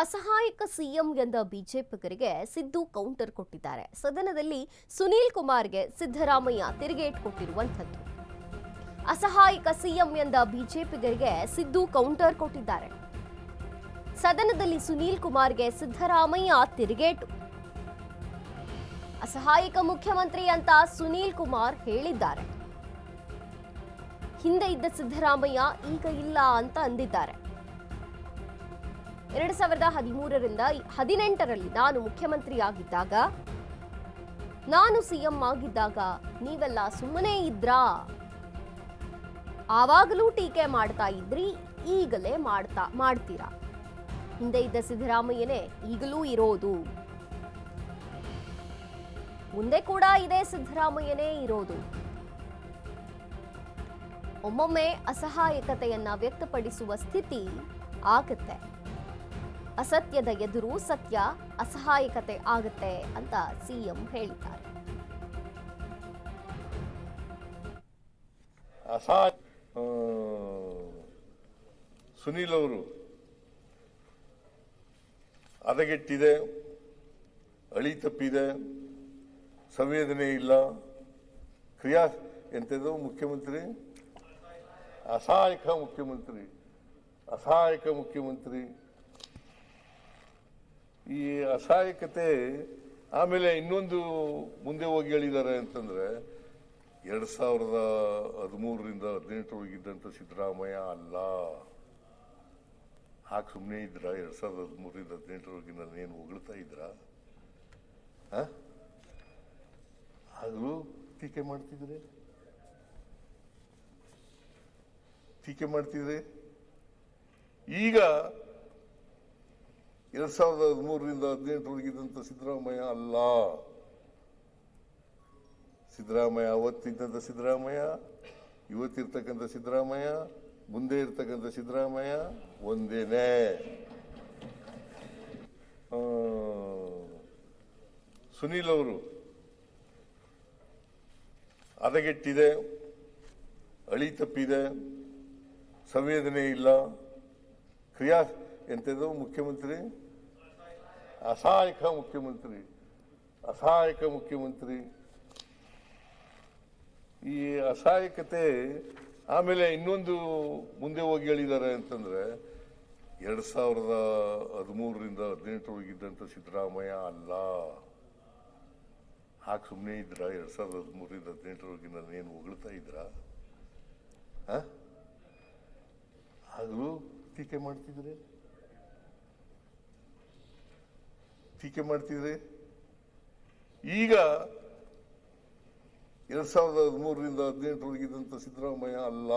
ಅಸಹಾಯಕ ಸಿಎಂ ಎಂದ ಬಿಜೆಪಿಗರಿಗೆ ಸಿದ್ದು ಕೌಂಟರ್ ಕೊಟ್ಟಿದ್ದಾರೆ. ಸದನದಲ್ಲಿ ಸುನೀಲ್ ಕುಮಾರ್ಗೆ ಸಿದ್ದರಾಮಯ್ಯ ತಿರುಗೇಟು ಕೊಟ್ಟಿರುವಂಥದ್ದು. ಅಸಹಾಯಕ ಸಿಎಂ ಎಂದ ಬಿಜೆಪಿಗರಿಗೆ ಸಿದ್ದು ಕೌಂಟರ್ ಕೊಟ್ಟಿದ್ದಾರೆ. ಸದನದಲ್ಲಿ ಸುನೀಲ್ ಕುಮಾರ್ಗೆ ಸಿದ್ದರಾಮಯ್ಯ ತಿರುಗೇಟು. ಅಸಹಾಯಕ ಮುಖ್ಯಮಂತ್ರಿ ಅಂತ ಸುನೀಲ್ ಕುಮಾರ್ ಹೇಳಿದ್ದಾರೆ. ಹಿಂದೆ ಇದ್ದ ಸಿದ್ದರಾಮಯ್ಯ ಈಗ ಇಲ್ಲ ಅಂತ ಅಂದಿದ್ದಾರೆ. 2013ರಿಂದ 18ರಲ್ಲಿ ನಾನು ಮುಖ್ಯಮಂತ್ರಿ ಆಗಿದ್ದಾಗ, ನಾನು ಸಿಎಂ ಆಗಿದ್ದಾಗ ನೀವೆಲ್ಲ ಸುಮ್ಮನೆ ಇದ್ರಾ? ಆವಾಗಲೂ ಟೀಕೆ ಮಾಡ್ತಾ ಇದ್ರಿ, ಈಗಲೇ ಮಾಡ್ತೀರಾ. ಹಿಂದೆ ಇದ್ದ ಸಿದ್ದರಾಮಯ್ಯನೇ ಈಗಲೂ ಇರೋದು, ಮುಂದೆ ಕೂಡ ಇದೇ ಸಿದ್ದರಾಮಯ್ಯನೇ ಇರೋದು. ಒಮ್ಮೊಮ್ಮೆ ಅಸಹಾಯಕತೆಯನ್ನ ವ್ಯಕ್ತಪಡಿಸುವ ಸ್ಥಿತಿ ಆಗುತ್ತೆ. ಅಸತ್ಯದ ಎದುರು ಸತ್ಯ, ಅಸಹಾಯಕತೆ ಆಗುತ್ತೆ ಅಂತ ಸಿಎಂ ಹೇಳಿದ್ದಾರೆ. ಸುನೀಲ್ ಅವರು ಹದಗೆಟ್ಟಿದೆ, ಅಳಿ ತಪ್ಪಿದೆ, ಸಂವೇದನೆ ಇಲ್ಲ, ಕ್ರಿಯಾ ಎಂಥದ್ದು ಮುಖ್ಯಮಂತ್ರಿ, ಅಸಹಾಯಕ ಮುಖ್ಯಮಂತ್ರಿ. ಈ ಅಸಹಾಯಕತೆ ಆಮೇಲೆ ಇನ್ನೊಂದು ಮುಂದೆ ಹೋಗಿ ಹೇಳಿದ್ದಾರೆ ಅಂತಂದ್ರೆ 2013ರಿಂದ 18ರವರೆಗಿದ್ದಂಥ ಸಿದ್ದರಾಮಯ್ಯ ಅಲ್ಲ. ಹಾಗೆ ಸುಮ್ಮನೆ ಇದ್ರ? 2013ರಿಂದ 18ರವರೆಗೆ ನಾನೇನು ಹೊಗಳ್ತಾ ಇದ್ರ? ಆಗಲೂ ಟೀಕೆ ಮಾಡ್ತಿದ್ರೆ ಈಗ 2013ರಿಂದ 18ರವರೆಗಿದ್ದಂಥ ಸಿದ್ದರಾಮಯ್ಯ ಅಲ್ಲ. ಸಿದ್ದರಾಮಯ್ಯ ಅವತ್ತಿದ್ದಂಥ ಸಿದ್ದರಾಮಯ್ಯ, ಇವತ್ತಿರ್ತಕ್ಕಂಥ ಸಿದ್ದರಾಮಯ್ಯ, ಮುಂದೆ ಇರ್ತಕ್ಕಂಥ ಸಿದ್ದರಾಮಯ್ಯ ಒಂದೇನೆ. ಸುನೀಲ್ ಅವರು ಹದಗೆಟ್ಟಿದೆ, ಅಳಿ ತಪ್ಪಿದೆ, ಸಂವೇದನೆ ಇಲ್ಲ, ಕ್ರಿಯಾ ಎಂಥದ್ದು ಮುಖ್ಯಮಂತ್ರಿ, ಅಸಹಾಯಕ ಮುಖ್ಯಮಂತ್ರಿ. ಈ ಅಸಹಾಯಕತೆ ಆಮೇಲೆ ಇನ್ನೊಂದು ಮುಂದೆ ಹೋಗಿ ಹೇಳಿದ್ದಾರೆ ಅಂತಂದ್ರೆ 2013ರಿಂದ 18ರವರೆಗಿದ್ದಂಥ ಸಿದ್ದರಾಮಯ್ಯ ಅಲ್ಲ. ಹಾಗೆ ಸುಮ್ಮನೆ ಇದ್ರ? 2013ರಿಂದ 18ರವರೆಗೆ ನಾನೇನು ಹೊಗಳ್ತಾ ಇದ್ರ? ಆಗಲೂ ಟೀಕೆ ಮಾಡ್ತಿದ್ರೆ ಈಗ 2013ರಿಂದ 18ರವರೆಗಿದ್ದಂಥ ಸಿದ್ದರಾಮಯ್ಯ ಅಲ್ಲ.